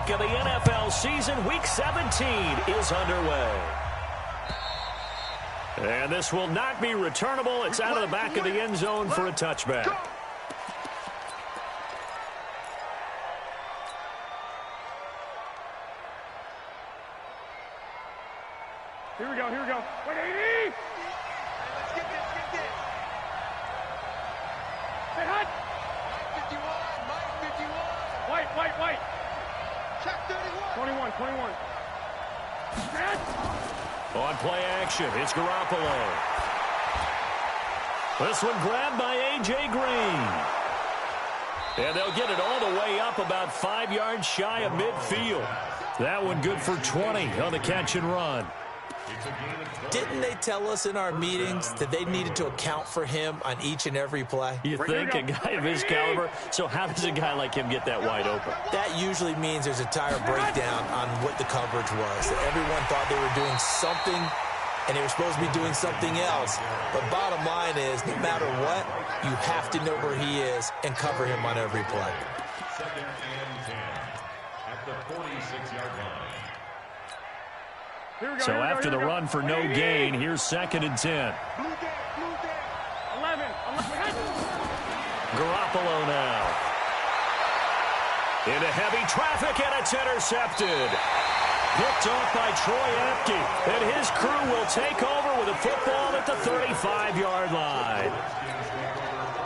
week of the NFL season. Week 17 is underway. And this will not be returnable. It's out of the back of the end zone for a touchback. Here we go, here we go. 180! Let's get this. Hey, hot! 51, Mike 51. White. Check 31. 21. Red! On play action, it's Garoppolo. This one grabbed by A.J. Green. And they'll get it all the way up about 5 yards shy of midfield. That one good for 20 on the catch and run. Didn't they tell us in our meetings that they needed to account for him on each and every play? You think a guy of his caliber? So how does a guy like him get that wide open? That usually means there's a tire breakdown on what the coverage was. That everyone thought they were doing something, and they were supposed to be doing something else. But bottom line is, no matter what, you have to know where he is and cover him on every play. Second and 10 at the 46-yard line. So after the run for no gain, here's second and 10. Blue day. 11. Garoppolo now. Into heavy traffic, and it's intercepted. Picked off by Troy Apke, and his crew will take over with a football at the 35-yard line.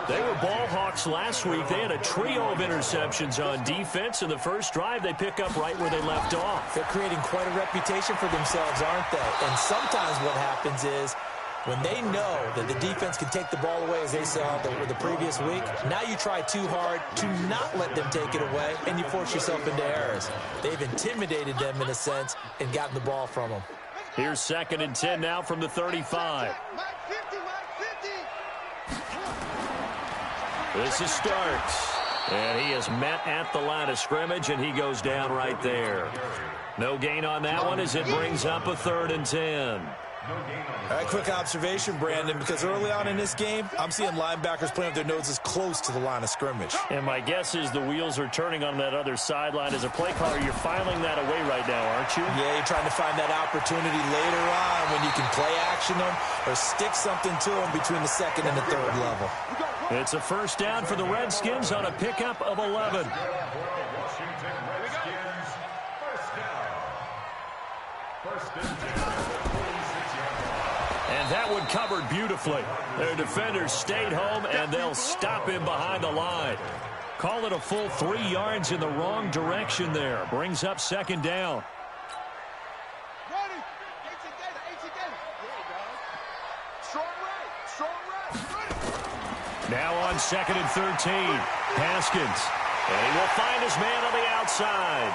They were ball hawks last week. They had a trio of interceptions on defense. In the first drive, they pick up right where they left off. They're creating quite a reputation for themselves, aren't they? And sometimes what happens is when they know that the defense can take the ball away, as they saw the previous week, now you try too hard to not let them take it away, and you force yourself into errors. They've intimidated them in a sense and gotten the ball from them. Here's second and 10 now from the 35. This is Starks, and he is met at the line of scrimmage, and he goes down right there. No gain on that one as it brings up a third and 10. All right, quick observation, Brandon, because early on in this game, I'm seeing linebackers playing with their noses close to the line of scrimmage. And my guess is the wheels are turning on that other sideline. As a play caller, you're filing that away right now, aren't you? Yeah, you're trying to find that opportunity later on when you can play action them or stick something to them between the second and the third level. It's a first down for the Redskins on a pickup of 11. And that one covered beautifully. Their defenders stayed home, and they'll stop him behind the line. Call it a full 3 yards in the wrong direction there. Brings up second down. Now on second and 13. Haskins. And he will find his man on the outside.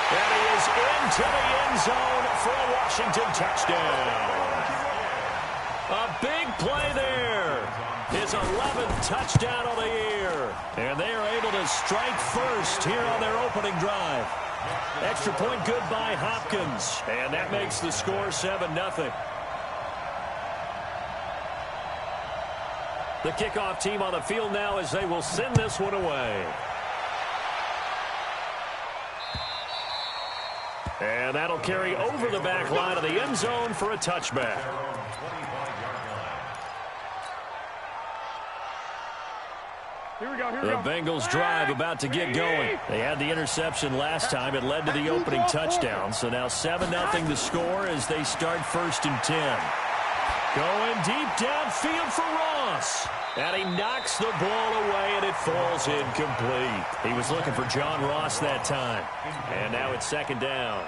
And he is into the end zone for a Washington touchdown. A big play there. His 11th touchdown of the year. And they are able to strike first here on their opening drive. Extra point good by Hopkins. And that makes the score 7-0. The kickoff team on the field now as they will send this one away. And that'll carry over the back line of the end zone for a touchback. Here we go. The Bengals drive about to get going. They had the interception last time. It led to the opening touchdown. So now 7-0 the score as they start first and 10. Going deep downfield for Ross. And he knocks the ball away, and it falls incomplete. He was looking for John Ross that time. And now it's second down.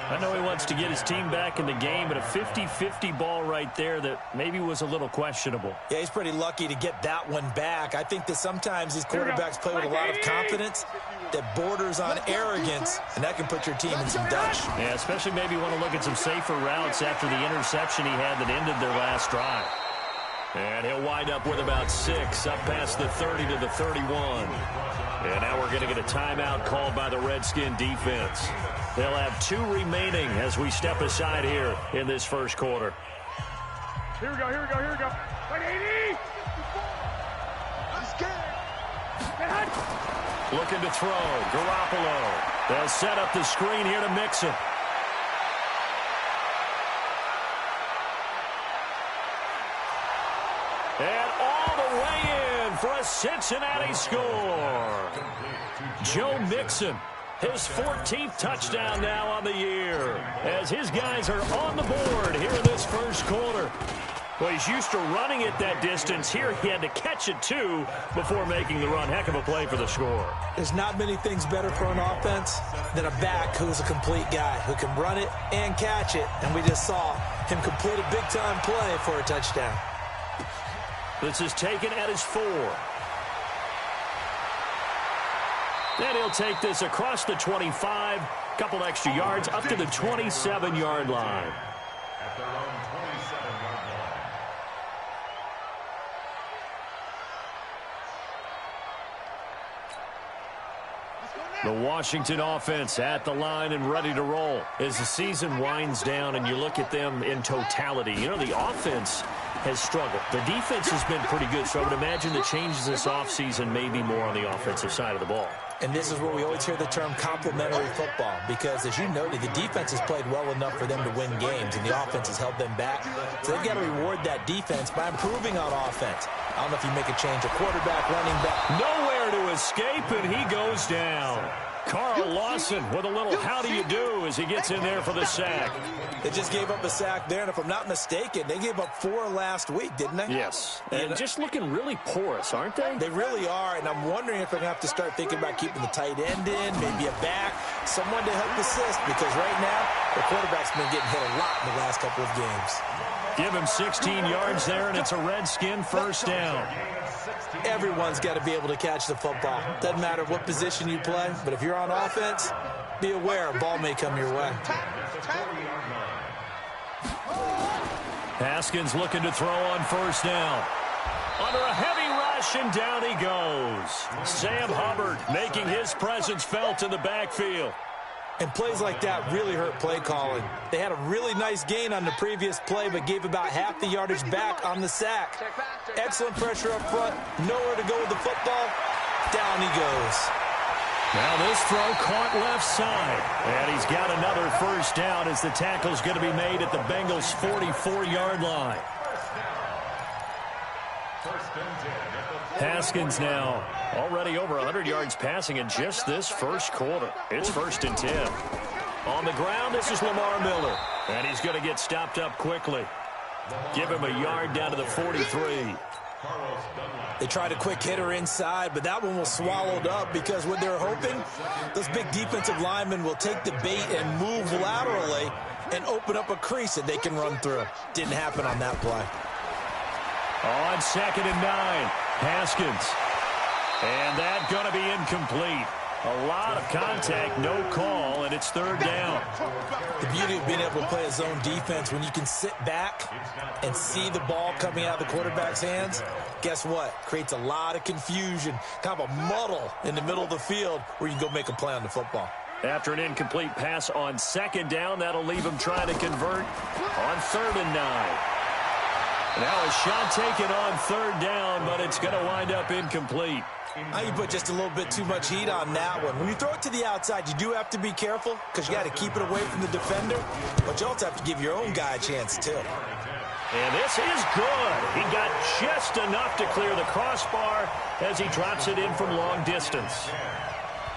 I know he wants to get his team back in the game, but a 50-50 ball right there that maybe was a little questionable. Yeah, he's pretty lucky to get that one back. I think that sometimes these quarterbacks play with a lot of confidence that borders on arrogance, and that can put your team in some dutch. Yeah, especially maybe want to look at some safer routes after the interception he had that ended their last drive. And he'll wind up with about 6 up past the 30 to the 31. And now we're going to get a timeout called by the Redskin defense. They'll have 2 remaining as we step aside here in this first quarter. Here we go. 180! He's scared. Get hot! Looking to throw. Garoppolo. They'll set up the screen here to Mixon. And all the way in for a Cincinnati score. Joe Mixon, his 14th touchdown now on the year, as his guys are on the board here in this first quarter. Well, he's used to running it that distance. Here he had to catch it, too, before making the run. Heck of a play for the score. There's not many things better for an offense than a back who's a complete guy, who can run it and catch it. And we just saw him complete a big-time play for a touchdown. This is taken at his 4. Then he'll take this across the 25, couple extra yards, up to the 27-yard line. At their own 27-yard line. The Washington offense at the line and ready to roll. As the season winds down and you look at them in totality, you know, the offense has struggled. The defense has been pretty good, so I would imagine the changes this offseason may be more on the offensive side of the ball. And this is where we always hear the term complementary football, because, as you noted, the defense has played well enough for them to win games, and the offense has held them back. So they've got to reward that defense by improving on offense. I don't know if you make a change, a quarterback, running back. Nowhere to escape, and he goes down. Carl Lawson with a little how do you do as he gets in there for the sack. They just gave up a sack there, and if I'm not mistaken, they gave up 4 last week, didn't they? Yes, and just looking really porous, aren't they? They really are, and I'm wondering if they're going to have to start thinking about keeping the tight end in, maybe a back, someone to help assist, because right now, the quarterback's been getting hit a lot in the last couple of games. Give him 16 yards there, and it's a Redskin first down. Everyone's got to be able to catch the football. Doesn't matter what position you play, but if you're on offense, be aware a ball may come your way. Haskins looking to throw on first down. Under a heavy rush, and down he goes. Sam Hubbard making his presence felt in the backfield. And plays like that really hurt play calling. They had a really nice gain on the previous play, but gave about half the yardage back on the sack. Excellent pressure up front. Nowhere to go with the football. Down he goes. Now this throw caught left side. And he's got another first down as the tackle's going to be made at the Bengals' 44-yard line. Haskins now already over 100 yards passing in just this first quarter. It's 1st and 10. On the ground, this is Lamar Miller. And he's going to get stopped up quickly. Give him a yard down to the 43. They tried a quick hitter inside, but that one was swallowed up because what they're hoping, those big defensive linemen will take the bait and move laterally and open up a crease that they can run through. Didn't happen on that play. On 2nd and 9, Haskins. And that's going to be incomplete. A lot of contact, no call, and it's 3rd down. The beauty of being able to play a zone defense, when you can sit back and see the ball coming out of the quarterback's hands, guess what? Creates a lot of confusion, kind of a muddle in the middle of the field where you can go make a play on the football. After an incomplete pass on 2nd down, that'll leave him trying to convert on 3rd and 9. Now a shot taken on 3rd down, but it's going to wind up incomplete. You put just a little bit too much heat on that one. When you throw it to the outside, you do have to be careful because you got to keep it away from the defender, but you also have to give your own guy a chance too. And this is good. He got just enough to clear the crossbar as he drops it in from long distance.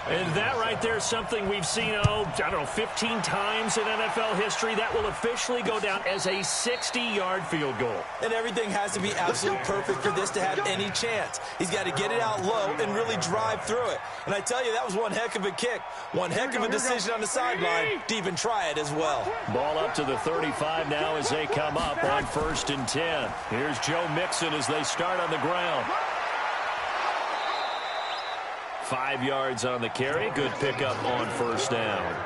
And that right there is something we've seen, I don't know, 15 times in NFL history. That will officially go down as a 60-yard field goal. And everything has to be absolutely perfect for this to have any chance. He's got to get it out low and really drive through it. And I tell you, that was one heck of a kick. One heck of a decision on the sideline to even try it as well. Ball up to the 35 now as they come up on 1st and 10. Here's Joe Mixon as they start on the ground. 5 yards on the carry. Good pickup on 1st down.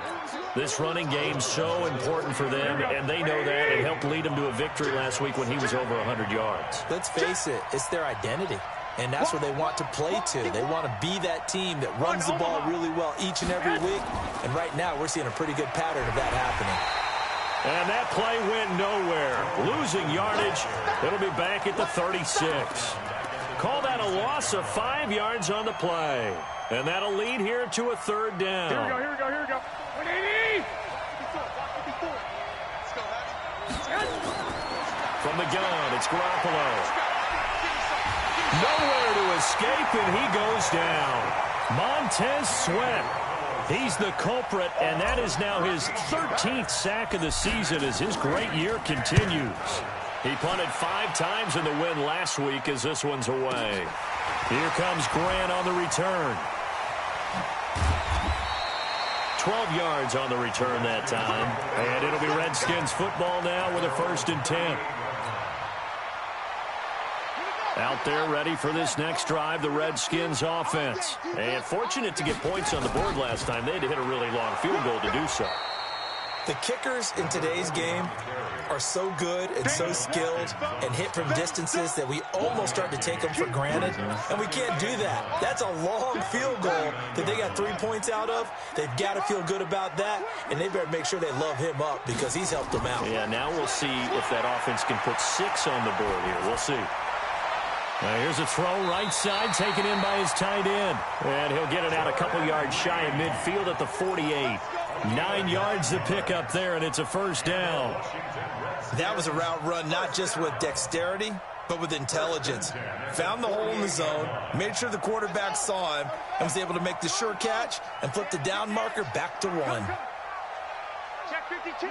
This running game so important for them, and they know that. It helped lead them to a victory last week when he was over 100 yards. Let's face it, it's their identity, and that's what they want to play to. They want to be that team that runs the ball really well each and every week, and right now we're seeing a pretty good pattern of that happening. And that play went nowhere. Losing yardage. It'll be back at the 36. Call that a loss of 5 yards on the play. And that'll lead here to a third down. Here we go, here we go, here we go. 180! From the gun, it's Garoppolo. Nowhere to escape, and he goes down. Montez Sweat. He's the culprit, and that is now his 13th sack of the season as his great year continues. He punted 5 times in the win last week as this one's away. Here comes Grant on the return. 12 yards on the return that time. And it'll be Redskins football now with a 1st and 10. Out there ready for this next drive, the Redskins offense. And fortunate to get points on the board last time. They had to hit a really long field goal to do so. The kickers in today's game are so good and so skilled and hit from distances that we almost start to take them for granted, and we can't do that. That's a long field goal that they got 3 points out of. They've got to feel good about that, and they better make sure they love him up because he's helped them out. Yeah, now we'll see if that offense can put 6 on the board here. We'll see. Now here's a throw right side, taken in by his tight end. And he'll get it out a couple yards shy of midfield at the 48. 9 yards to pick up there, and it's a 1st down. That was a route run not just with dexterity, but with intelligence. Found the hole in the zone, made sure the quarterback saw him, and was able to make the sure catch and flip the down marker back to 1. Check 52.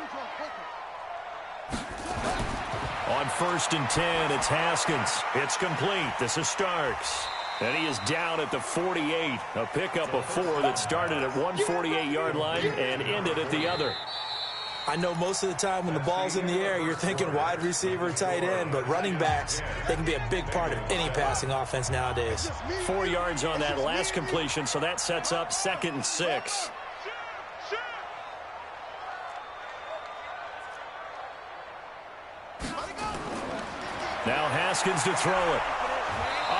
On 1st and 10, it's Haskins. It's complete. This is Starks. And he is down at the 48. A pickup of 4 that started at one 48-yard line and ended at the other. I know most of the time when the ball's in the air, you're thinking wide receiver, tight end, but running backs, they can be a big part of any passing offense nowadays. 4 yards on that last completion, so that sets up 2nd and 6. Now Haskins to throw it.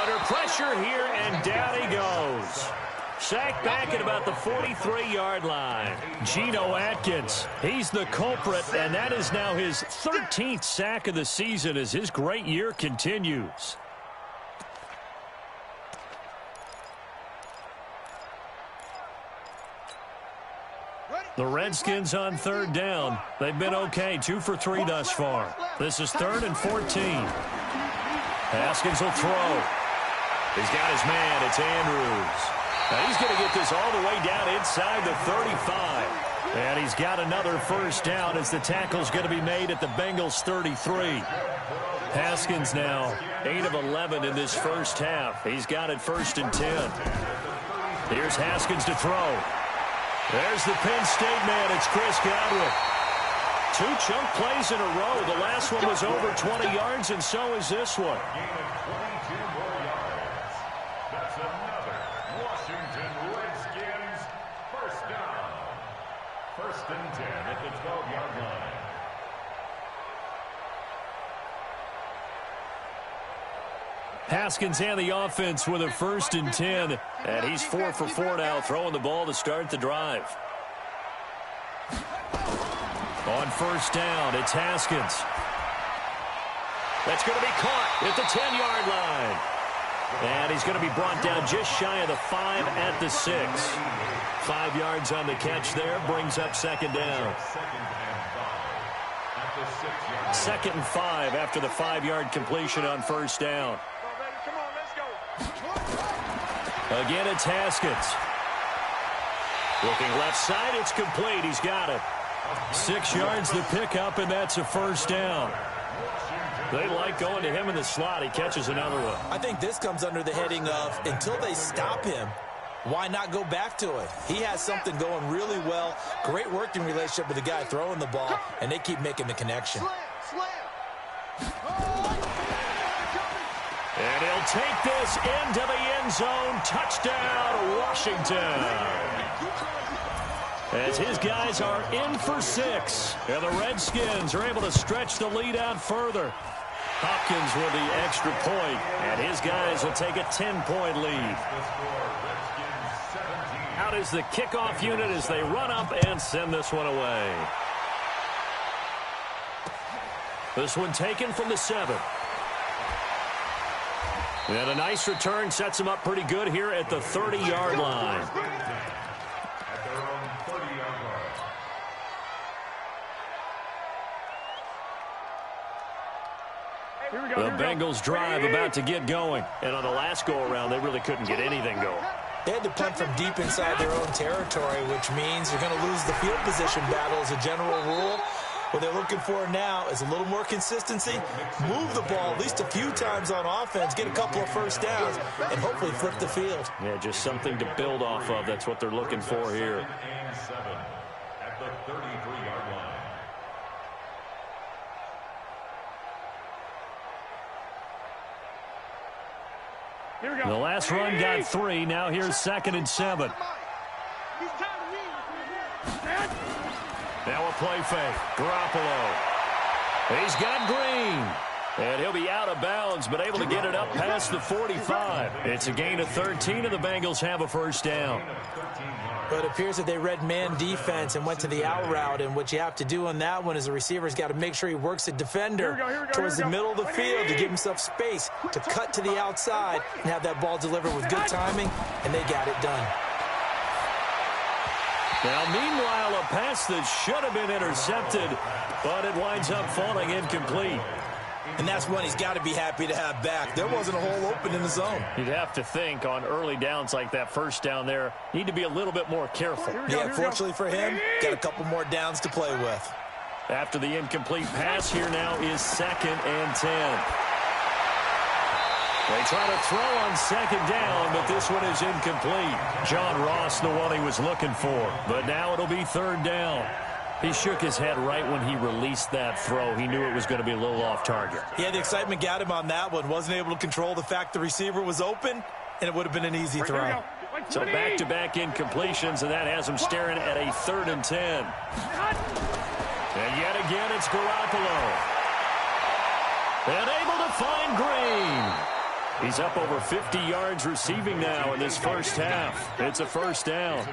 Under pressure here, and down he goes. Sacked back at about the 43-yard line. Geno Atkins, he's the culprit, and that is now his 13th sack of the season as his great year continues. The Redskins on 3rd down. They've been okay, 2 for 3 thus far. This is 3rd and 14. Haskins will throw. He's got his man. It's Andrews. Now he's going to get this all the way down inside the 35. And he's got another 1st down as the tackle's going to be made at the Bengals 33. Haskins now 8 of 11 in this 1st half. He's got it 1st and 10. Here's Haskins to throw. There's the Penn State man. It's Chris Godwin. 2 chunk plays in a row. The last one was over 20 yards, and so is this one. That's another Washington Redskins 1st down. 1st and 10 at the 12-yard line. Haskins and the offense with a 1st and 10. And he's 4 for 4 now, throwing the ball to start the drive. On 1st down, it's Haskins. That's going to be caught at the 10-yard line. And he's going to be brought down just shy of the 5 at the 6. 5 yards on the catch there, brings up 2nd down. 2nd and 5 after the 5-yard completion on 1st down. Come on, let's go. Again, it's Haskins. Looking left side, it's complete. He's got it. 6 yards the pickup, and that's a 1st down. They like going to him in the slot. He catches another one. I think this comes under the heading of until they stop him, why not go back to it? He has something going really well. Great working relationship with the guy throwing the ball, and they keep making the connection. And he'll take this into the end zone. Touchdown, Washington. As his guys are in for 6. And the Redskins are able to stretch the lead out further. Hopkins with the extra point, and his guys will take a 10-point lead. Out is the kickoff unit as they run up and send this one away. This one taken from the 7. And a nice return sets them up pretty good here at the 30-yard line. At their own 30-yard line. The Bengals drive about to get going. And on the last go-around, they really couldn't get anything going. They had to punt from deep inside their own territory, which means you're going to lose the field position battle as a general rule. What they're looking for now is a little more consistency, move the ball at least a few times on offense, get a couple of first downs, and hopefully flip the field. Yeah, just something to build off of. That's what they're looking for here. And 7 at the 33-yard line. Here we go. The last run got 3. Now here's 2nd and 7. Now a play fake. Garoppolo. He's got Green. And he'll be out of bounds, but able to get it up past the 45. It's a gain of 13, and the Bengals have a first down. But it appears that they read man defense and went to the out route, and what you have to do on that one is the receiver's got to make sure he works the defender towards the middle of the field to give himself space to cut to the outside and have that ball delivered with good timing, and they got it done. Now, meanwhile, a pass that should have been intercepted, but it winds up falling incomplete. And that's one he's got to be happy to have back. There wasn't a hole open in the zone. You'd have to think on early downs like that first down there, need to be a little bit more careful. Yeah, fortunately for him, got a couple more downs to play with. After the incomplete pass, here now is 2nd and 10. They try to throw on 2nd down, but this one is incomplete. John Ross, the one he was looking for, but now it'll be 3rd down. He shook his head right when he released that throw. He knew it was going to be a little off target. Yeah, the excitement got him on that one. Wasn't able to control the fact the receiver was open, and it would have been an easy throw. So back-to-back incompletions, and that has him staring at a 3rd and 10. And yet again, it's Garoppolo. And able to find Green. He's up over 50 yards receiving now in this first half. It's a first down.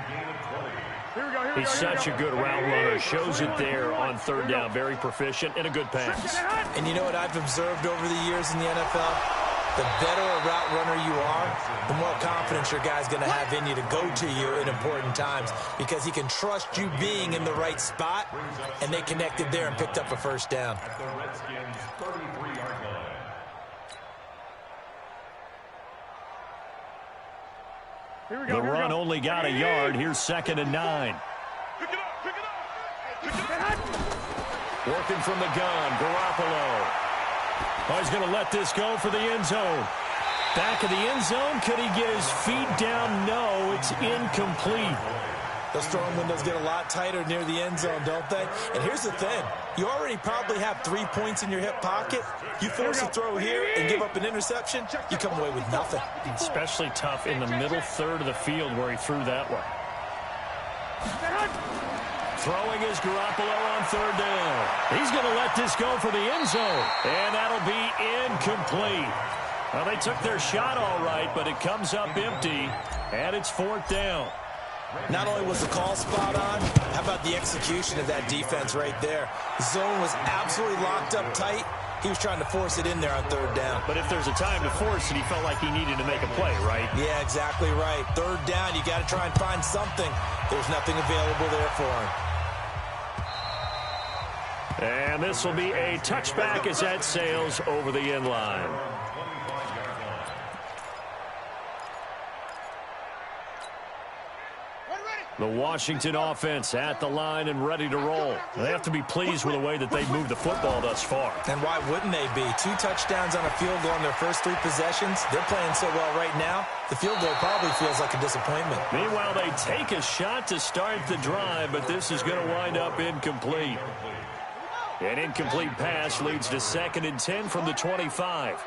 He's such a good route runner. Shows it there on 3rd down. Very proficient and a good pass. And you know what I've observed over the years in the NFL? The better a route runner you are, the more confidence your guy's going to have in you to go to you in important times because he can trust you being in the right spot, and they connected there and picked up a first down. At the Redskins' 33-yard line. The run only got a yard. Here's 2nd and 9. Pick it up, pick it up. Working from the gun, Garoppolo. Oh, he's going to let this go for the end zone. Back of the end zone. Could he get his feet down? No, it's incomplete. Those throwing windows get a lot tighter near the end zone, don't they? And here's the thing. You already probably have 3 points in your hip pocket. You force a throw here and give up an interception, you come away with nothing. Especially tough in the middle 3rd of the field where he threw that one. Throwing is Garoppolo on 3rd down. He's going to let this go for the end zone. And that'll be incomplete. Well, they took their shot all right, but it comes up empty. And it's 4th down. Not only was the call spot on, how about the execution of that defense right there? The zone was absolutely locked up tight. He was trying to force it in there on 3rd down. But if there's a time to force it, he felt like he needed to make a play, right? Yeah, exactly right. 3rd down, you got to try and find something. There's nothing available there for him. And this will be a touchback as that sails over the end line. The Washington offense at the line and ready to roll. They have to be pleased with the way that they've moved the football thus far. And why wouldn't they be? 2 touchdowns on a field goal in their first 3 possessions. They're playing so well right now, the field goal probably feels like a disappointment. Meanwhile, they take a shot to start the drive, but this is going to wind up incomplete. An incomplete pass leads to 2nd and 10 from the 25.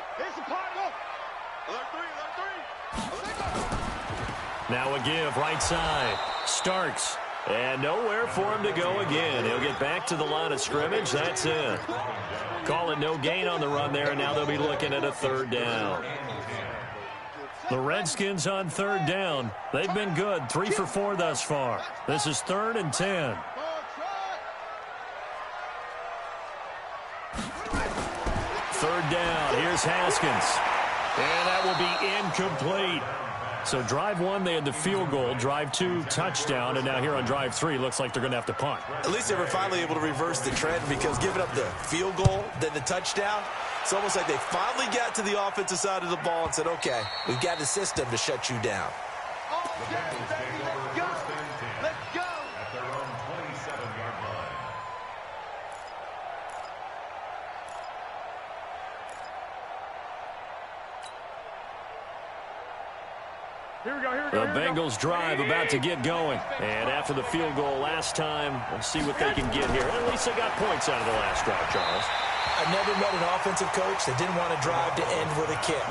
Now a give right side. Starks. And nowhere for him to go again. He'll get back to the line of scrimmage. That's it. Call it no gain on the run there, and now they'll be looking at a 3rd down. The Redskins on 3rd down. They've been good. 3 for 4 thus far. This is 3rd and 10. Third down. Here's Haskins. And that will be incomplete. So drive one, they had the field goal. Drive two, touchdown. And now here on drive three, looks like they're going to have to punt. At least they were finally able to reverse the trend, because giving up the field goal, then the touchdown, it's almost like they finally got to the offensive side of the ball and said, okay, we've got the system to shut you down. Okay, baby, let's go. Let's go. At their own 27-yard line. Here we go, here we The go. Here we go. Bengals drive about to get going. And after the field goal last time, we'll see what they can get here. At least they got points out of the last drive, Charles. I've never met an offensive coach that didn't want to drive to end with a kick.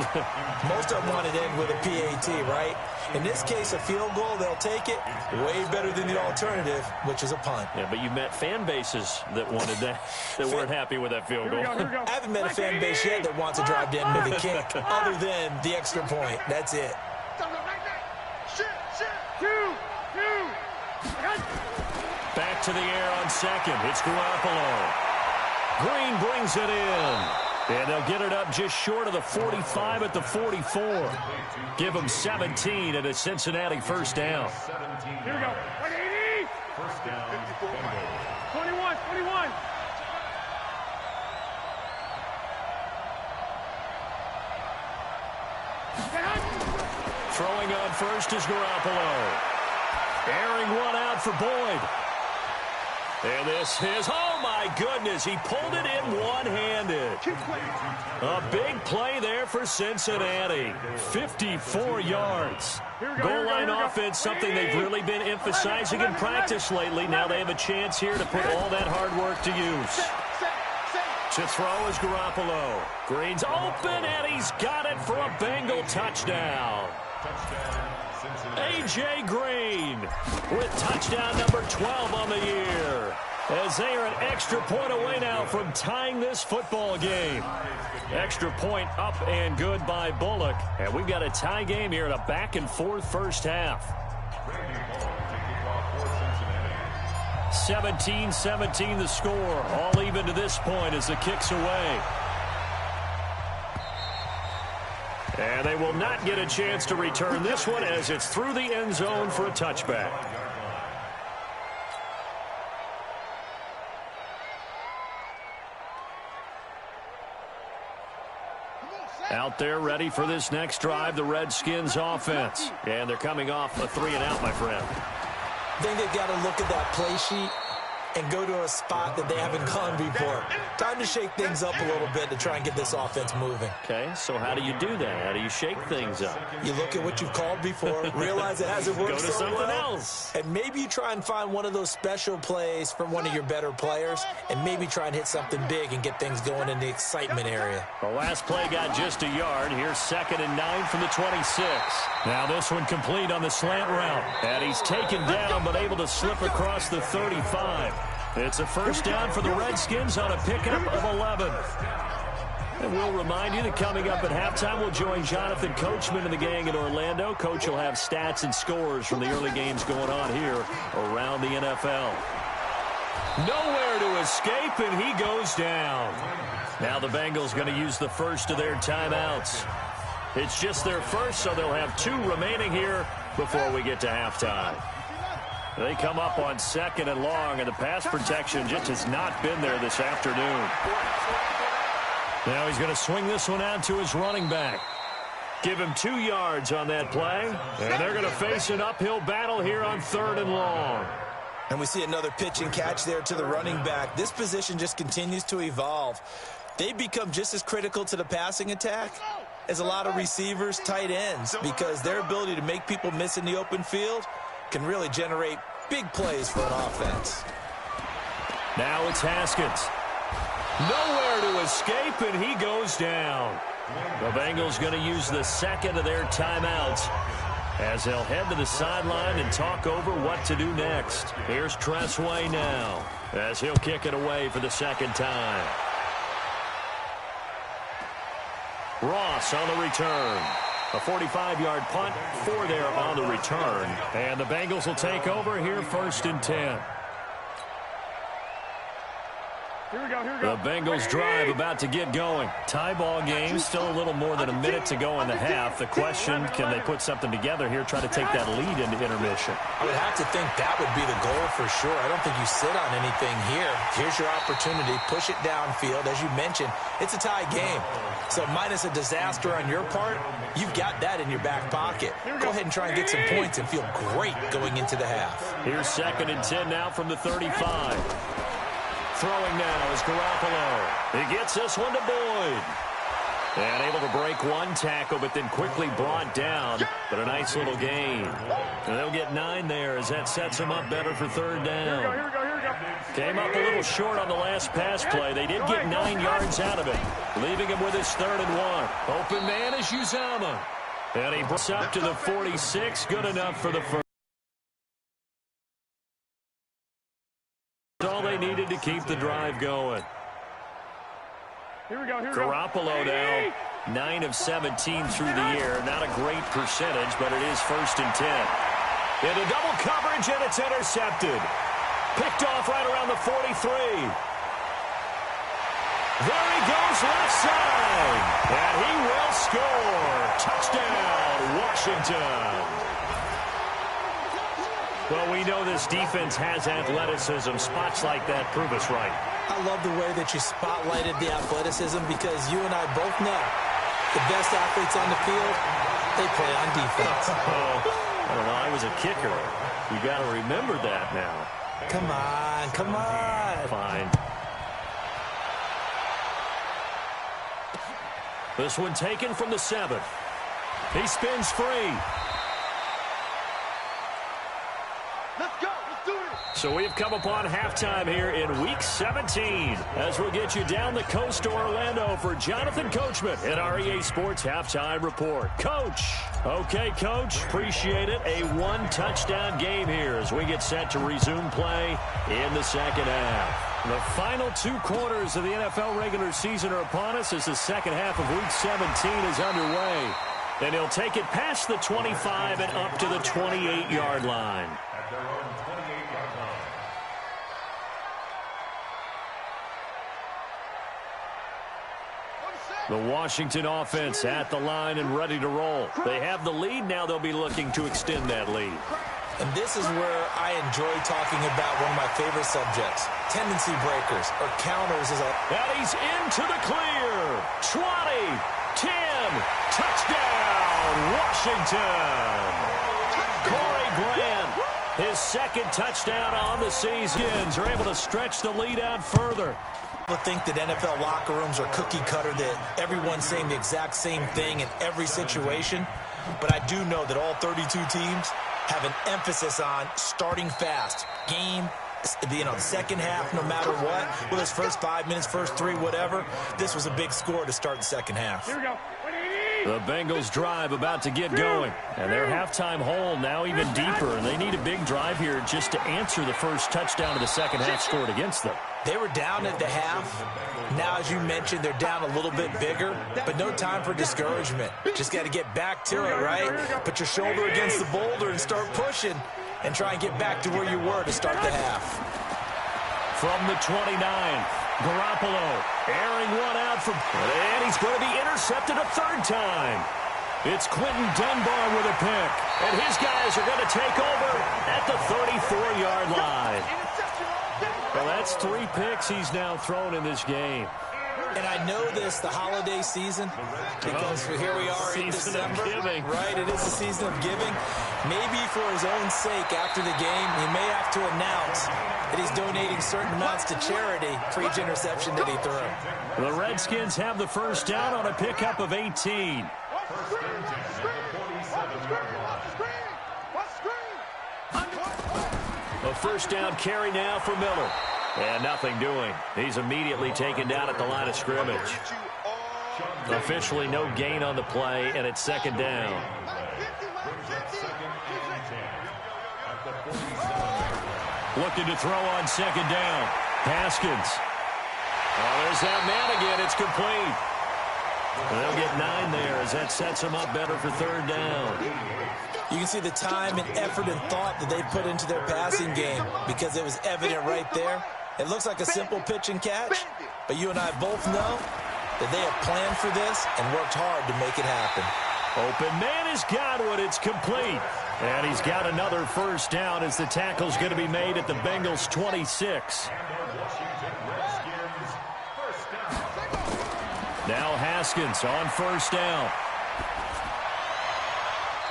Most of them wanted to end with a PAT, right? In this case, a field goal, they'll take it. Way better than the alternative, which is a punt. Yeah, but you met fan bases that wanted that, that weren't happy with that field Here we goal. go, here we go. I haven't met a fan base yet that wants to drive to end with a kick, other than the extra point. That's it. Back to the air on second. It's Garoppolo. Green brings it in. And they'll get it up just short of the 45 at the 44. Give them 17 and a Cincinnati first down. Here we go. 180. First down, Bengals. 21, 21. Throwing on first is Garoppolo. Airing one out for Boyd. And this is, oh my goodness, he pulled it in one-handed. A big play there for Cincinnati. 54 yards. Goal line offense, something they've really been emphasizing in practice lately. Now they have a chance here to put all that hard work to use. To throw is Garoppolo. Green's open, and he's got it for a Bengal touchdown. A.J. Green with touchdown number 12 on the year, as they are an extra point away now from tying this football game. Extra point up and good by Bullock. And we've got a tie game here in a back-and-forth first half. 17-17 the score. All even to this point as the kick's away. And they will not get a chance to return this one as it's through the end zone for a touchback. Out there ready for this next drive, the Redskins offense. And they're coming off a 3-and-out, my friend. I think they've got to look at that play sheet and go to a spot that they haven't gone before. Time to shake things up a little bit to try and get this offense moving. Okay, so how do you do that? How do you shake things up? You look at what you've called before, realize it hasn't worked Go to so something well, else. and maybe you try and find one of those special plays from one of your better players, and maybe try and hit something big and get things going in the excitement area. The last play got just a yard. Here's 2nd and 9 from the 26. Now this one complete on the slant route. And he's taken down but able to slip across the 35. It's a first down for the Redskins on a pickup of 11. And we'll remind you that coming up at halftime, we'll join Jonathan Coachman and the gang in Orlando. Coach will have stats and scores from the early games going on here around the NFL. Nowhere to escape, and he goes down. Now the Bengals going to use the first of their timeouts. It's just their first, so they'll have 2 remaining here before we get to halftime. They come up on 2nd and long, and the pass protection just has not been there this afternoon. Now he's going to swing this one out to his running back. Give him 2 yards on that play, and they're going to face an uphill battle here on 3rd and long. And we see another pitch and catch there to the running back. This position just continues to evolve. They become just as critical to the passing attack as a lot of receivers, tight ends, because their ability to make people miss in the open field can really generate big plays for an offense. Now it's Haskins. Nowhere to escape, and he goes down. The Bengals going to use the 2nd of their timeouts as they'll head to the sideline and talk over what to do next. Here's Tressway now as he'll kick it away for the 2nd time. Ross on the return. A 45-yard punt, 4 there on the return. And the Bengals will take over here 1st and 10. Here we go, here we go. The Bengals drive about to get going. Tie ball game, still a little more than a minute to go in the half. The question, can they put something together here, try to take that lead into intermission? I would have to think that would be the goal for sure. I don't think you sit on anything here. Here's your opportunity. Push it downfield. As you mentioned, it's a tie game. So minus a disaster on your part, you've got that in your back pocket. Go ahead and try and get some points and feel great going into the half. Here's 2nd and 10 now from the 35. Throwing now is Garoppolo. He gets this one to Boyd. And able to break one tackle, but then quickly brought down. But a nice little gain. And they'll get 9 there as that sets them up better for 3rd down. Here we go, here we go. Came up a little short on the last pass play. They did get 9 yards out of it, leaving him with his 3rd and 1. Open man is Uzama. And he brings up to the 46. Good enough for the first. All they needed to keep the drive going. Here we go, here we go. Garoppolo now 9 of 17 through the year. Not a great percentage, but it is 1st and 10. Into double coverage, and it's intercepted. Picked off right around the 43. There he goes left side. And he will score. Touchdown, Washington. Well, we know this defense has athleticism. Spots like that prove us right. I love the way that you spotlighted the athleticism because you and I both know the best athletes on the field, they play on defense. I don't know. I was a kicker. You got to remember that now. Come on, come on. Fine. This one taken from the 7. He spins free. Let's go. Let's do it. So we've come upon halftime here in Week 17 as we'll get you down the coast to Orlando for Jonathan Coachman at our EA Sports Halftime Report. Coach. Okay, Coach. Appreciate it. A 1-touchdown game here as we get set to resume play in the 2nd half. The final 2 quarters of the NFL regular season are upon us as the 2nd half of Week 17 is underway. And he'll take it past the 25 and up to the 28-yard line. At their own 28-yard line. The Washington offense at the line and ready to roll. They have the lead. Now they'll be looking to extend that lead. And this is where I enjoy talking about one of my favorite subjects, tendency breakers or counters. And he's into the clear. 20, 10, touchdown, Washington. Corey Grant, his 2nd touchdown on the season. Are able to stretch the lead out further. People think that NFL locker rooms are cookie cutter, that everyone's saying the exact same thing in every situation. But I do know that all 32 teams have an emphasis on starting fast. Game, the second half, no matter what. Whether it's first 5 minutes, first 3, whatever. This was a big score to start the 2nd half. Here we go. The Bengals drive about to get going. And their halftime hole now even deeper. And they need a big drive here just to answer the first touchdown of the 2nd half scored against them. They were down at the half. Now, as you mentioned, they're down a little bit bigger, but no time for discouragement. Just got to get back to it, right? Put your shoulder against the boulder and start pushing and try and get back to where you were to start the half. From the 29, Garoppolo airing one out from, and he's going to be intercepted a 3rd time. It's Quentin Dunbar with a pick, and his guys are going to take over at the 34-yard line. Well, that's 3 picks he's now thrown in this game. And I know this, the holiday season, because here we are in December. Right, it is the season of giving. Maybe for his own sake, after the game, he may have to announce that he's donating certain amounts to charity for each interception that he threw. The Redskins have the first down on a pickup of 18. First and 10 at the 47-yard line. A first down carry now for Miller. And nothing doing. He's immediately taken down at the line of scrimmage. Officially no gain on the play, and it's 2nd down. Looking to throw on 2nd down. Haskins. Oh, there's that man again. It's complete. They'll get 9 there as that sets them up better for 3rd down. You can see the time and effort and thought that they put into their passing game because it was evident right there It looks like a simple pitch and catch, but you and I both know that they have planned for this and worked hard to make it happen. Open man has got one. It's complete. And he's got another first down as the tackle's going to be made at the Bengals' 26. Now Haskins on first down.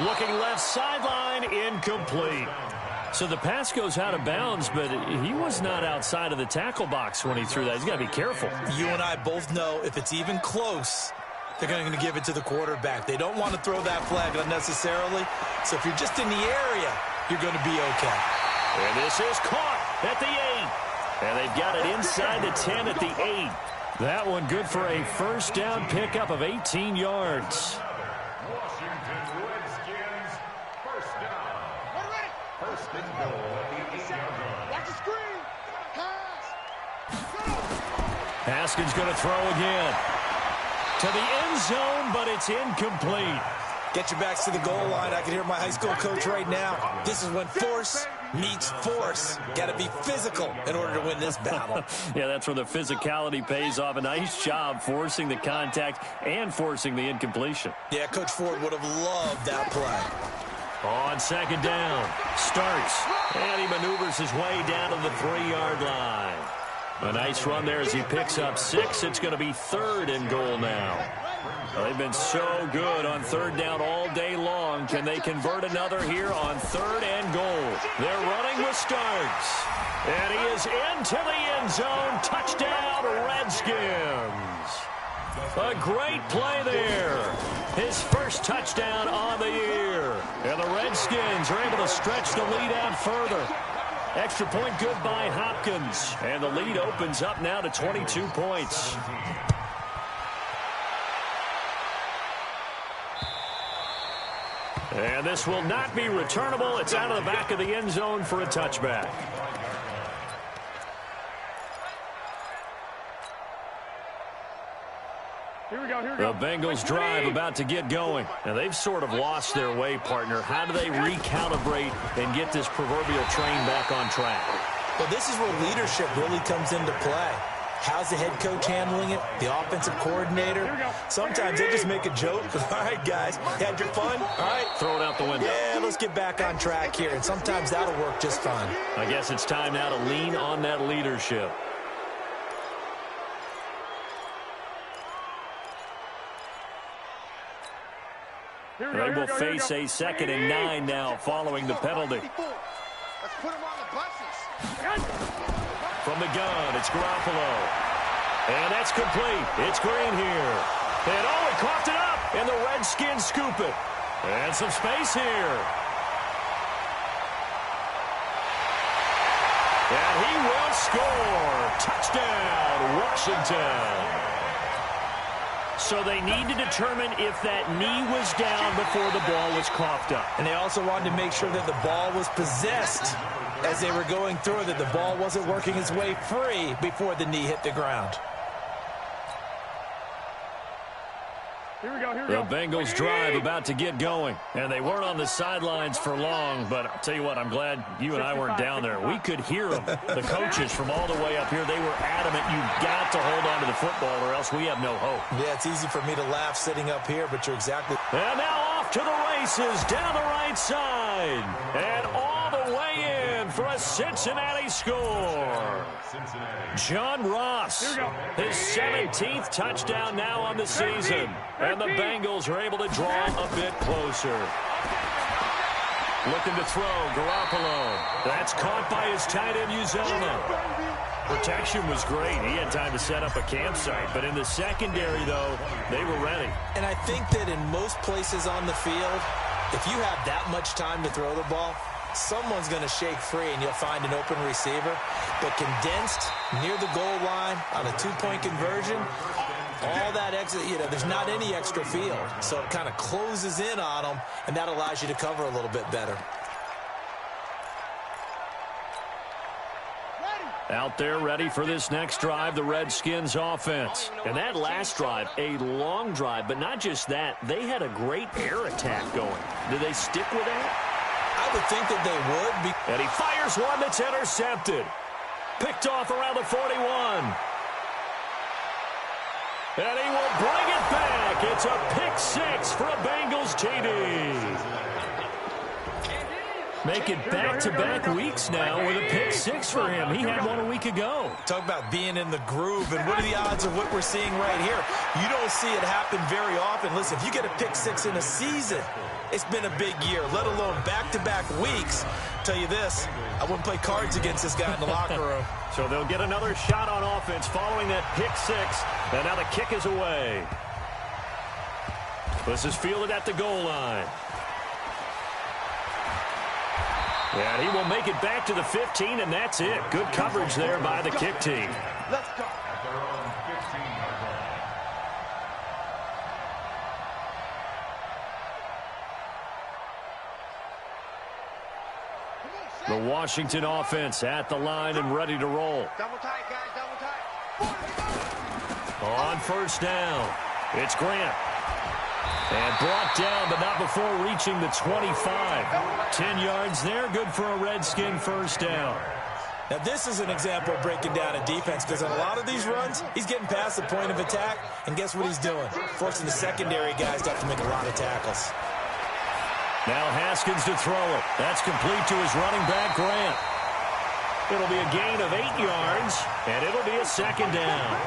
Looking left sideline, incomplete. So the pass goes out of bounds, but he was not outside of the tackle box when he threw that. He's got to be careful. You and I both know if it's even close, they're going to give it to the quarterback. They don't want to throw that flag unnecessarily. So if you're just in the area, you're going to be okay. And this is caught at the 8. And they've got it inside the 10 at the 8. That one good for a first down pickup of 18 yards. Washington Redskins, first down. First and goal at the 8-yard line. Watch the screen. Pass. Haskins going to throw again. To the end zone, but it's incomplete. Get your backs to the goal line. I can hear my high school coach right now. This is when force meets force. Got to be physical in order to win this battle. Yeah, that's where the physicality pays off. A nice job forcing the contact and forcing the incompletion. Yeah, Coach Ford would have loved that play. On second down, starts, and he maneuvers his way down to the 3-yard line. A nice run there as he picks up 6. It's going to be 3rd and goal now. They've been so good on third down all day long. Can they convert another here on 3rd and goal? They're running with Starks. And he is into the end zone. Touchdown, Redskins. A great play there. His first touchdown on the year. And the Redskins are able to stretch the lead out further. Extra point good by Hopkins. And the lead opens up now to 22 points. And this will not be returnable. It's out of the back of the end zone for a touchback. Here we go. The Bengals drive about to get going. Now, they've sort of lost their way, partner. How do they recalibrate and get this proverbial train back on track? Well, this is where leadership really comes into play. How's the head coach handling it? The offensive coordinator? Sometimes they just make a joke. All right, guys, had your fun? All right. Throw it out the window. Yeah, let's get back on track here. And sometimes that'll work just fine. I guess it's time now to lean on that leadership. They will face a 2nd and 9 now following the penalty. Let's put him on the buses. From the gun, it's Garoppolo. And that's complete. It's Green here. And oh, he coughed it up. And the Redskins scoop it. And some space here. And he will score. Touchdown, Washington. So they need to determine if that knee was down before the ball was coughed up. And they also wanted to make sure that the ball was possessed as they were going through it, that the ball wasn't working its way free before the knee hit the ground. Here we go. The Bengals drive about to get going. And they weren't on the sidelines for long, but I'll tell you what, I'm glad you and I weren't down there. We could hear them. The coaches from all the way up here, they were adamant, you've got to hold on to the football or else we have no hope. Yeah, it's easy for me to laugh sitting up here, but you're exactly... And now off to the races down the right side. And all the way in for a Cincinnati score. John Ross, his 17th touchdown now on the season. And the Bengals are able to draw a bit closer. Looking to throw, Garoppolo. That's caught by his tight end, Uzoma. Protection was great. He had time to set up a campsite. But in the secondary, though, they were ready. And I think that in most places on the field, if you have that much time to throw the ball, someone's going to shake free and you'll find an open receiver. But condensed near the goal line on a two-point conversion, all that extra, there's not any extra field. So it kind of closes in on them, and that allows you to cover a little bit better. Out there ready for this next drive, the Redskins offense. And that last drive, a long drive, but not just that. They had a great air attack going. Did they stick with that? I would think that they would. And he fires one that's intercepted. Picked off around the 41. And he will bring it back. It's a pick six for a Bengals TD. Make it back-to-back weeks now with a pick six for him. He had one a week ago. Talk about being in the groove, and what are the odds of what we're seeing right here? You don't see it happen very often. Listen, if you get a pick six in a season, it's been a big year, let alone back-to-back weeks. Tell you this, I wouldn't play cards against this guy in the locker room. So they'll get another shot on offense following that pick six. And now the kick is away. This is fielded at the goal line. And he will make it back to the 15, and that's it. Good coverage there by the kick team. Let's go. At their own 15-yard line. The Washington offense at the line and ready to roll. Double tight, guys. Double tight. On first down, it's Grant. And brought down, but not before reaching the 25. 10 yards there, good for a Redskin first down. Now, this is an example of breaking down a defense, because on a lot of these runs, he's getting past the point of attack, and guess what he's doing? Forcing the secondary guys to have to make a lot of tackles. Now Haskins to throw it. That's complete to his running back, Grant. It'll be a gain of 8 yards, and it'll be a second down.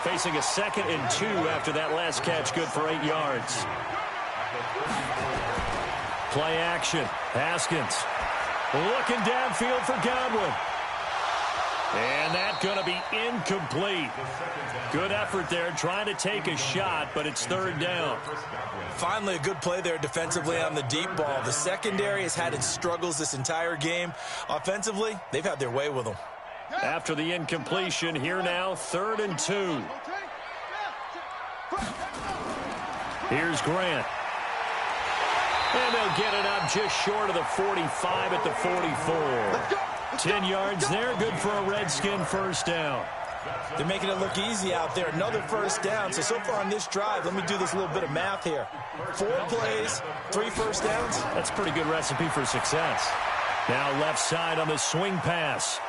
Facing a 2nd and 2 after that last catch, good for 8 yards. Play action. Haskins looking downfield for Godwin. And that's going to be incomplete. Good effort there, trying to take a shot, but it's 3rd down. Finally, a good play there defensively on the deep ball. The secondary has had its struggles this entire game. Offensively, they've had their way with them. After the incompletion, here now, 3rd and 2. Here's Grant. And they'll get it up just short of the 45 at the 44. 10 yards there, good for a Redskin first down. They're making it look easy out there. Another first down. So far on this drive, let me do this little bit of math here. 4 plays, 3 first downs. That's a pretty good recipe for success. Now left side on the swing pass.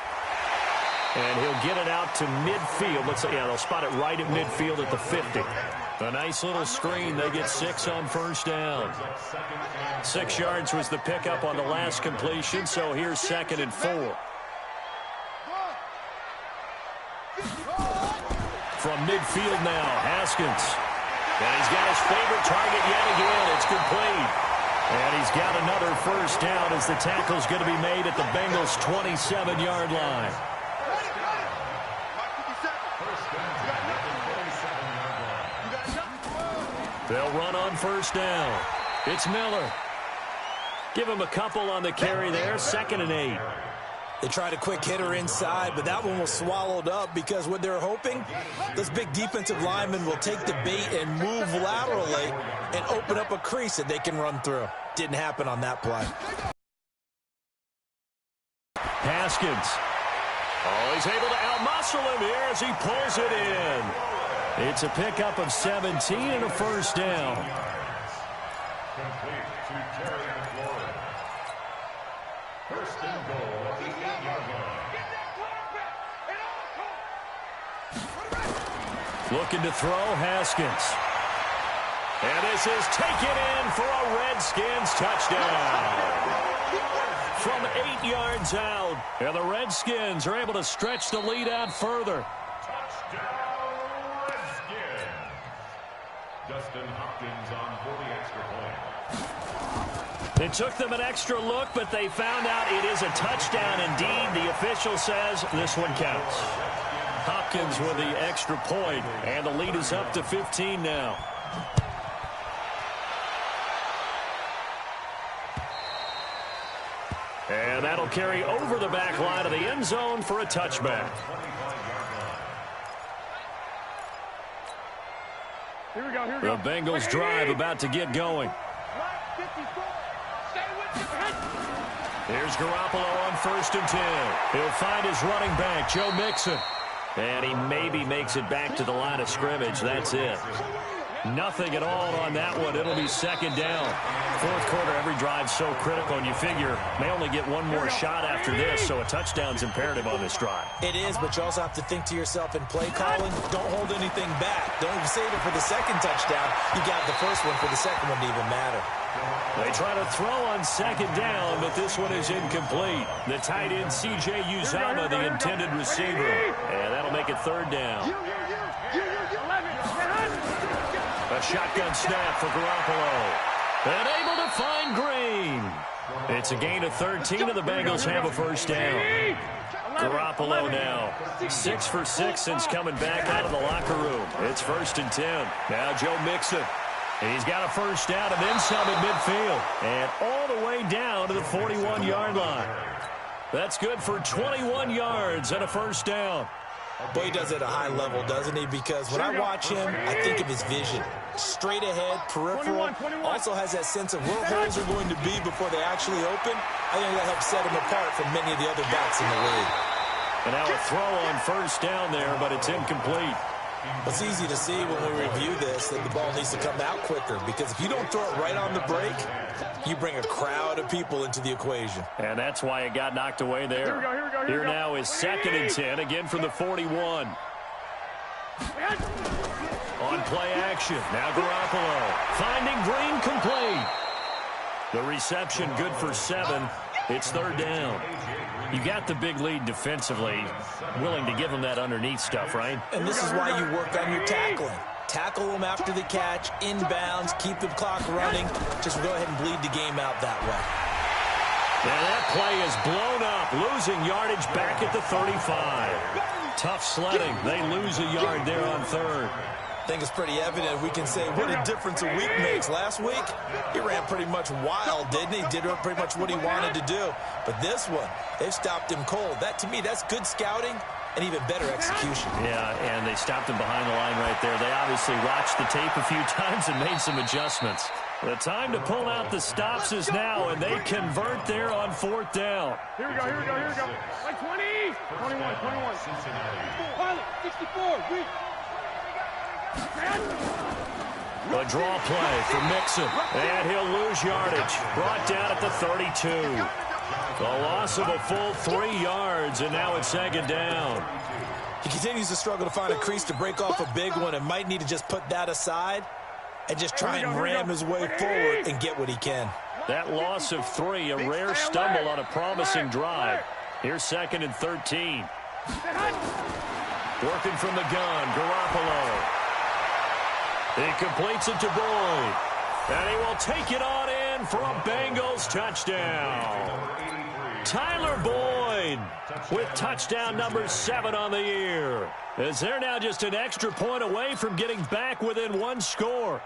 And he'll get it out to midfield. They'll spot it right at midfield at the 50. A nice little screen. They get 6 on first down. 6 yards was the pickup on the last completion, so here's 2nd and 4. From midfield now, Haskins. And he's got his favorite target yet again. It's complete. And he's got another first down as the tackle's going to be made at the Bengals' 27-yard line. They'll run on first down. It's Miller. Give him a couple on the carry there. 2nd and 8. They tried a quick hitter inside, but that one was swallowed up because what they're hoping, this big defensive lineman will take the bait and move laterally and open up a crease that they can run through. Didn't happen on that play. Haskins. Oh, he's able to outmuscle him here as he pulls it in. It's a pickup of 17 and a first down. Complete to Terry McLaurin. First and goal at the 8-yard line. Looking to throw, Haskins. And this is taken in for a Redskins touchdown. From 8 yards out. And the Redskins are able to stretch the lead out further. Touchdown, Redskins. Dustin Hopkins on for the extra point. It took them an extra look, but they found out it is a touchdown indeed. The official says this one counts. Hopkins with the extra point, and the lead is up to 15 now. And that'll carry over the back line of the end zone for a touchback. Here we go. The Bengals drive about to get going. Here's Garoppolo on 1st and 10. He'll find his running back, Joe Mixon. And he maybe makes it back to the line of scrimmage. That's it. Nothing at all on that one. It'll be second down. Fourth quarter, every drive's so critical, and you figure may only get one more shot after this, so a touchdown's imperative on this drive. It is, but you also have to think to yourself in play calling, don't hold anything back. Don't even save it for the second touchdown. You got the first one for the second one to even matter. They try to throw on second down, but this one is incomplete. The tight end, C.J. Uzama, the intended receiver. And that'll make it third down. A shotgun snap for Garoppolo. And able to find Green. It's a gain of 13, and the Bengals have a first down. Garoppolo now 6 for 6 since coming back out of the locker room. It's first and 10. Now Joe Mixon. He's got a first down and then some at midfield. And all the way down to the 41-yard line. That's good for 21 yards and a first down. Boy, he does it at a high level, doesn't he? Because when I watch him, I think of his vision. Straight ahead, peripheral. Also has that sense of where holes are going to be before they actually open. I think that helps set him apart from many of the other backs in the league. And now a throw on first down there, but it's incomplete. It's easy to see when we review this that the ball needs to come out quicker, because if you don't throw it right on the break, you bring a crowd of people into the equation. And that's why it got knocked away there. Here now is second and 10, again from the 41. On play action, now Garoppolo finding Green, complete. The reception good for 7. It's third down. You got the big lead defensively, willing to give them that underneath stuff, right? And this is why you work on your tackling. Tackle them after the catch, inbounds, keep the clock running. Just go ahead and bleed the game out that way. Now that play is blown up, losing yardage back at the 35. Tough sledding. They lose a yard there on third. I think it's pretty evident. We can say what a difference a week makes. Last week, he ran pretty much wild, didn't he? Did pretty much what he wanted to do. But this one, they've stopped him cold. That, to me, that's good scouting and even better execution. Yeah, and they stopped him behind the line right there. They obviously watched the tape a few times and made some adjustments. The time to pull out the stops is now, and they convert there on fourth down. Here we go. Like 20. 21. Pilot, 64. A draw play for Mixon, and he'll lose yardage. Brought down at the 32. A loss of a full 3 yards, and now it's second down. He continues to struggle to find a crease to break off a big one and might need to just put that aside and just try and ram his way forward and get what he can. That loss of 3, a rare stumble on a promising drive. Here's second and 13. Working from the gun, Garoppolo. He completes it to Boyd. And he will take it on in for a Bengals touchdown. Tyler Boyd with touchdown number 7 on the year. As they're now just an extra point away from getting back within 1 score.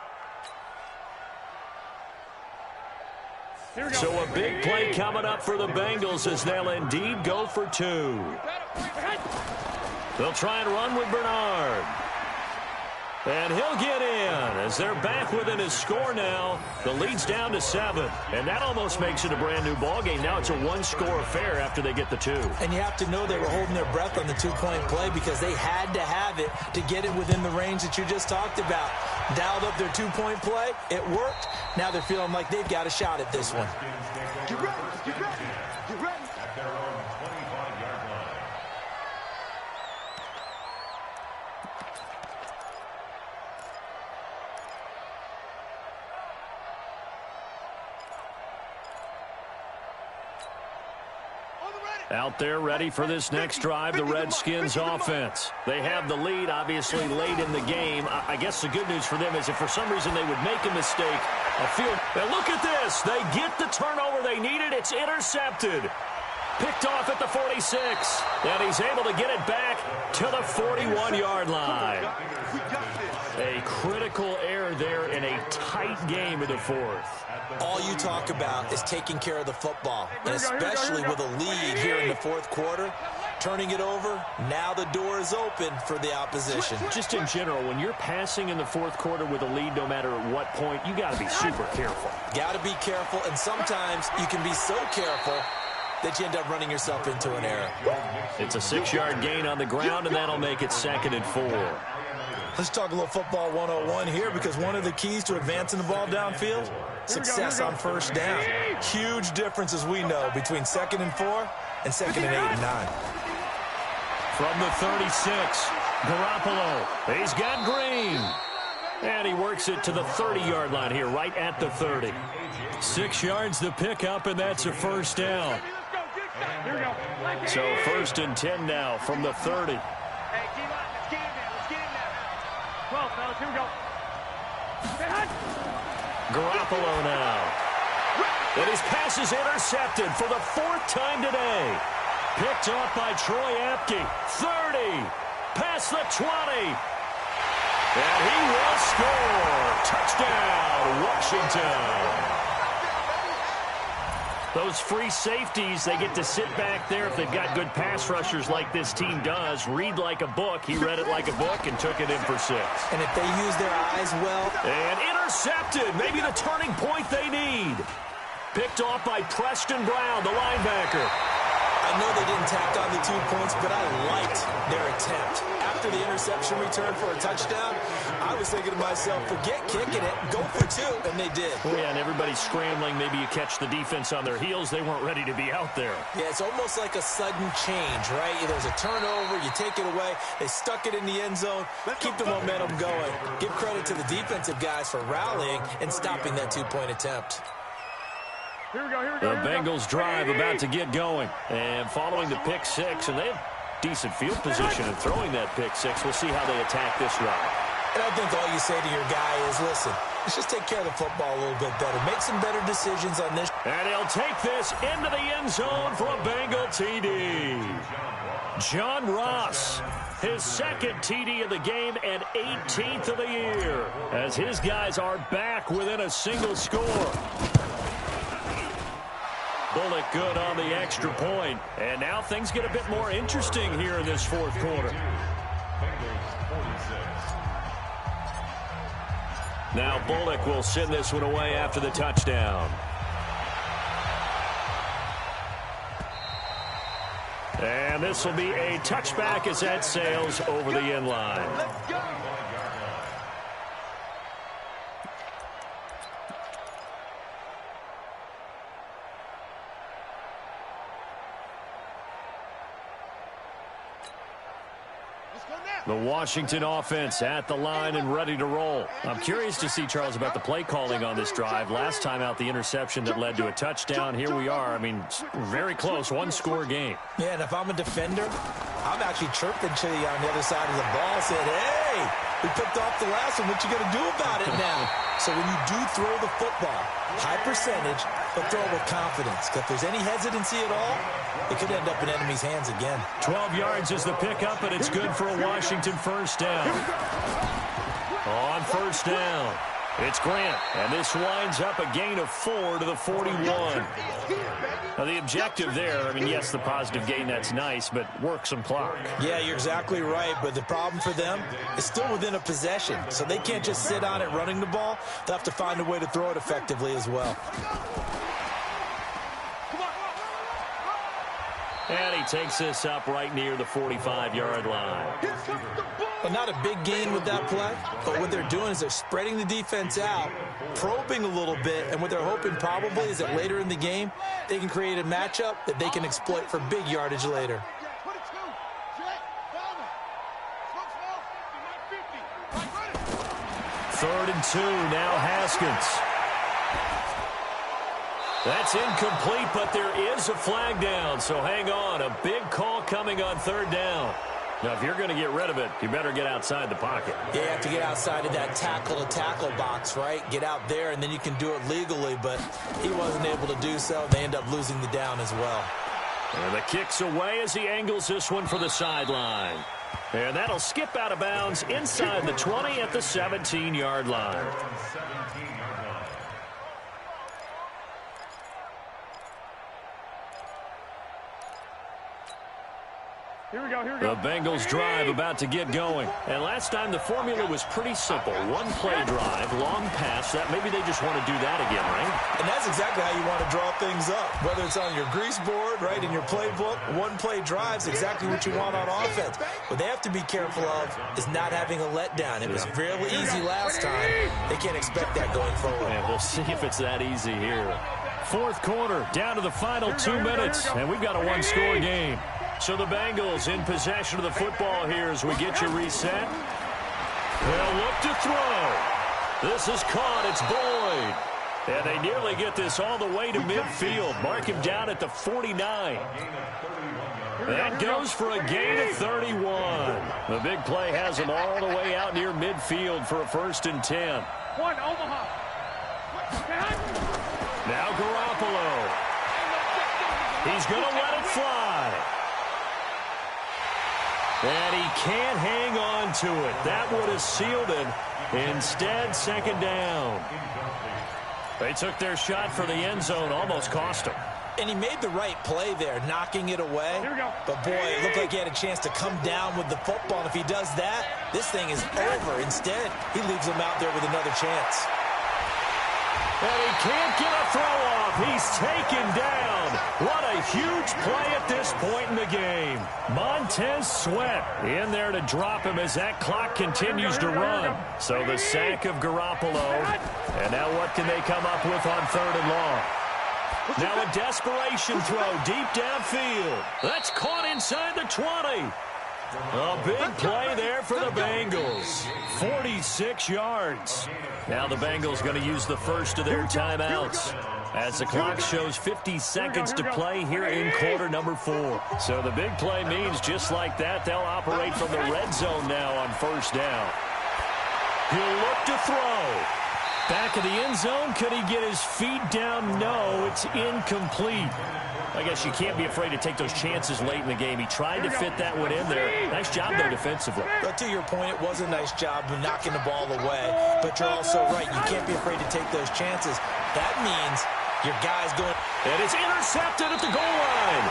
So a big play coming up for the Bengals as they'll indeed go for 2. They'll try and run with Bernard. And he'll get in as they're back within his score now. The lead's down to 7. And that almost makes it a brand-new ballgame. Now it's a 1-score affair after they get the 2. And you have to know they were holding their breath on the 2-point play because they had to have it to get it within the range that you just talked about. Dialed up their 2-point play. It worked. Now they're feeling like they've got a shot at this one. Get ready. At their own 25-yard line. Out there ready for this next drive, the Redskins offense. They have the lead, obviously, late in the game. I guess the good news for them is if for some reason they would make a mistake, and look at this. They get the turnover they needed. It's intercepted. Picked off at the 46. And he's able to get it back to the 41-yard line. A critical error there in a tight game in the fourth. All you talk about is taking care of the football, and especially with a lead here in the fourth quarter. Turning it over, now the door is open for the opposition. Just in general, when you're passing in the fourth quarter with a lead, no matter at what point, you got to be super careful. Got to be careful, and sometimes you can be so careful that you end up running yourself into an error. It's a 6-yard gain on the ground, and that'll make it second and 4. Let's talk a little football 101 here, because one of the keys to advancing the ball downfield, success on first down. Huge difference, as we know, between 2nd and 4 and 2nd and 8 and 9. From the 36, Garoppolo. He's got Green. And he works it to the 30-yard line here, right at the 30. 6 yards the pickup, and that's a first down. So 1st and 10 now from the 30. Hey, keep on. Let's get him there. Let's get him there. 12, fellas. Here we go. Garoppolo now. And his pass is intercepted for the 4th time today. Picked off by Troy Apke. 30. Past the 20. And he will score. Touchdown, Washington. Those free safeties, they get to sit back there if they've got good pass rushers like this team does. Read like a book. He read it like a book and took it in for 6. And if they use their eyes well. And intercepted. Maybe the turning point they need. Picked off by Preston Brown, the linebacker. I know they didn't tack on the 2 points, but I liked their attempt. After the interception return for a touchdown, I was thinking to myself, forget kicking it, go for 2, and they did. Oh, yeah, and everybody's scrambling. Maybe you catch the defense on their heels. They weren't ready to be out there. Yeah, it's almost like a sudden change, right? There's a turnover, you take it away, they stuck it in the end zone, keep the momentum going. Give credit to the defensive guys for rallying and stopping that 2-point attempt. Here we go. The Bengals drive about to get going. And following the pick 6, and they have decent field position in throwing that pick 6. We'll see how they attack this drive. And I think all you say to your guy is, listen, let's just take care of the football a little bit better. Make some better decisions on this. And he'll take this into the end zone for a Bengal TD. John Ross, his 2nd TD of the game and 18th of the year, as his guys are back within a single score. Bullock good on the extra point. And now things get a bit more interesting here in this 4th quarter. Now Bullock will send this one away after the touchdown. And this will be a touchback as that sails over the end line. Let's go. The Washington offense at the line and ready to roll. I'm curious to see, Charles, about the play calling on this drive. Last time out, the interception that led to a touchdown. Here we are. I mean, very close, 1-score game. Yeah, and if I'm a defender, I'm actually chirping to you on the other side of the ball, saying, hey, we picked off the last one. What you going to do about it now? So when you do throw the football, high percentage, but throw it with confidence. Because if there's any hesitancy at all, it could end up in enemy's hands again. 12 yards is the pickup, and it's good for a Washington first down. On first down, it's Grant, and this winds up a gain of 4 to the 41. Now, the objective there, I mean, yes, the positive gain, that's nice, but work some clock. Yeah, you're exactly right, but the problem for them is still within a possession, so they can't just sit on it running the ball. They'll have to find a way to throw it effectively as well. And he takes this up right near the 45-yard line. Well, not a big gain with that play, but what they're doing is they're spreading the defense out, probing a little bit, and what they're hoping probably is that later in the game, they can create a matchup that they can exploit for big yardage later. 3rd and 2, now Haskins. That's incomplete, but there is a flag down, so hang on. A big call coming on 3rd down. Now, if you're going to get rid of it, you better get outside the pocket. Yeah, you have to get outside of that tackle-to-tackle box, right? Get out there, and then you can do it legally, but he wasn't able to do so. They end up losing the down as well. And the kick's away as he angles this one for the sideline. And that'll skip out of bounds inside the 20 at the 17-yard line. Here we go, here we go. The Bengals drive about to get going. And last time the formula was pretty simple. One play drive, long pass. That maybe they just want to do that again, right? And that's exactly how you want to draw things up. Whether it's on your grease board, right, in your playbook, one play drive's exactly what you want on offense. What they have to be careful of is not having a letdown. It was fairly easy last time. They can't expect that going forward. And we'll see if it's that easy here. Fourth quarter, down to the final 2 minutes, and we've got a one-score game. So the Bengals in possession of the football here as we get you reset. They'll look to throw. This is caught. It's Boyd. And they nearly get this all the way to midfield. Mark him down at the 49. That goes for a gain of 31. The big play has him all the way out near midfield for a 1st and 10. One, Omaha. Now Garoppolo. He's going to let it fly. And he can't hang on to it. That would have sealed it. Instead, 2nd down. They took their shot for the end zone, almost cost him. And he made the right play there, knocking it away. Here we go. But, boy, it looked like he had a chance to come down with the football. And if he does that, this thing is over. Instead, he leaves him out there with another chance. And he can't get a throw off. He's taken down. What a huge play at this point in the game. Montez Sweat in there to drop him as that clock continues to run. So the sack of Garoppolo. And now what can they come up with on 3rd and long? Now a desperation throw deep downfield. That's caught inside the 20. A big play there for the Bengals. 46 yards. Now the Bengals going to use the first of their timeouts as the clock shows 50 seconds to play here in quarter number 4. So the big play means just like that, they'll operate from the red zone now on 1st down. He'll look to throw. Back of the end zone. Could he get his feet down? No, it's incomplete. I guess you can't be afraid to take those chances late in the game. He tried to fit that one in there. Nice job, though, defensively. But to your point, it was a nice job of knocking the ball away. But you're also right. You can't be afraid to take those chances. That means your guy's going. And it's intercepted at the goal line.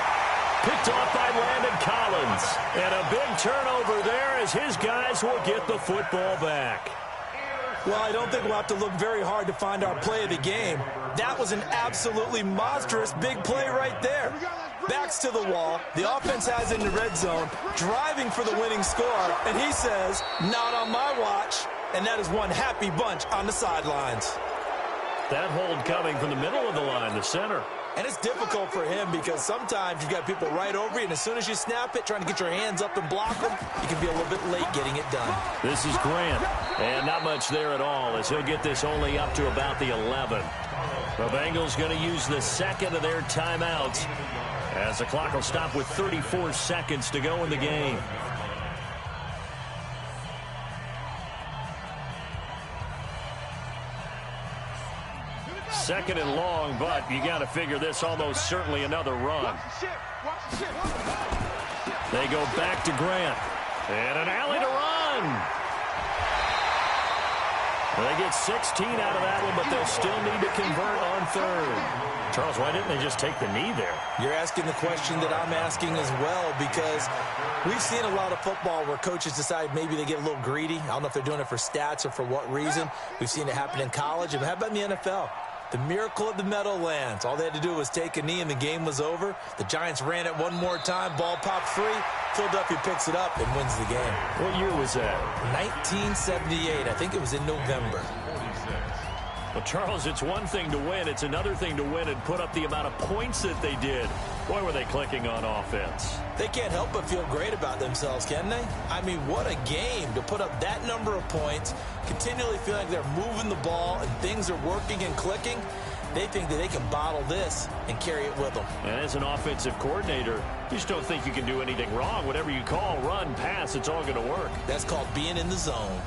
Picked off by Landon Collins. And a big turnover there as his guys will get the football back. Well, I don't think we'll have to look very hard to find our play of the game. That was an absolutely monstrous big play right there. Backs to the wall. The offense has it in the red zone, driving for the winning score. And he says, not on my watch. And that is one happy bunch on the sidelines. That hold coming from the middle of the line, the center. And it's difficult for him because sometimes you've got people right over you, and as soon as you snap it, trying to get your hands up and block them, you can be a little bit late getting it done. This is Grant, and not much there at all as he'll get this only up to about the 11. The Bengals going to use the 2nd of their timeouts as the clock will stop with 34 seconds to go in the game. Second and long, but you got to figure this almost certainly another run. They go back to Grant. And an alley to run. They get 16 out of that one, but they'll still need to convert on 3rd. Charles, why didn't they just take the knee there? You're asking the question that I'm asking as well, because we've seen a lot of football where coaches decide maybe they get a little greedy. I don't know if they're doing it for stats or for what reason. We've seen it happen in college. And how about in the NFL? The miracle of the Meadowlands. All they had to do was take a knee and the game was over. The Giants ran it one more time. Ball popped free. Philadelphia picks it up and wins the game. What year was that? 1978. I think it was in November. Well, Charles, it's one thing to win. It's another thing to win and put up the amount of points that they did. Boy, were they clicking on offense. They can't help but feel great about themselves, can they? I mean, what a game to put up that number of points, continually feel like they're moving the ball and things are working and clicking. They think that they can bottle this and carry it with them. And as an offensive coordinator, you just don't think you can do anything wrong. Whatever you call, run, pass, it's all going to work. That's called being in the zone.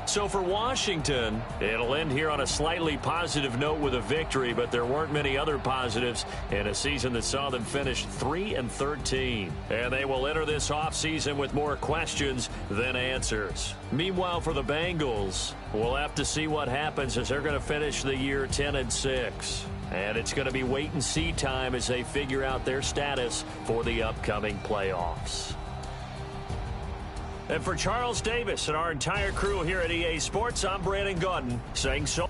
So for Washington, it'll end here on a slightly positive note with a victory, but there weren't many other positives in a season that saw them finish 3-13. And they will enter this offseason with more questions than answers. Meanwhile, for the Bengals, we'll have to see what happens as they're going to finish the year 10-6. And it's going to be wait-and-see time as they figure out their status for the upcoming playoffs. And for Charles Davis and our entire crew here at EA Sports, I'm Brandon Gaudin saying so.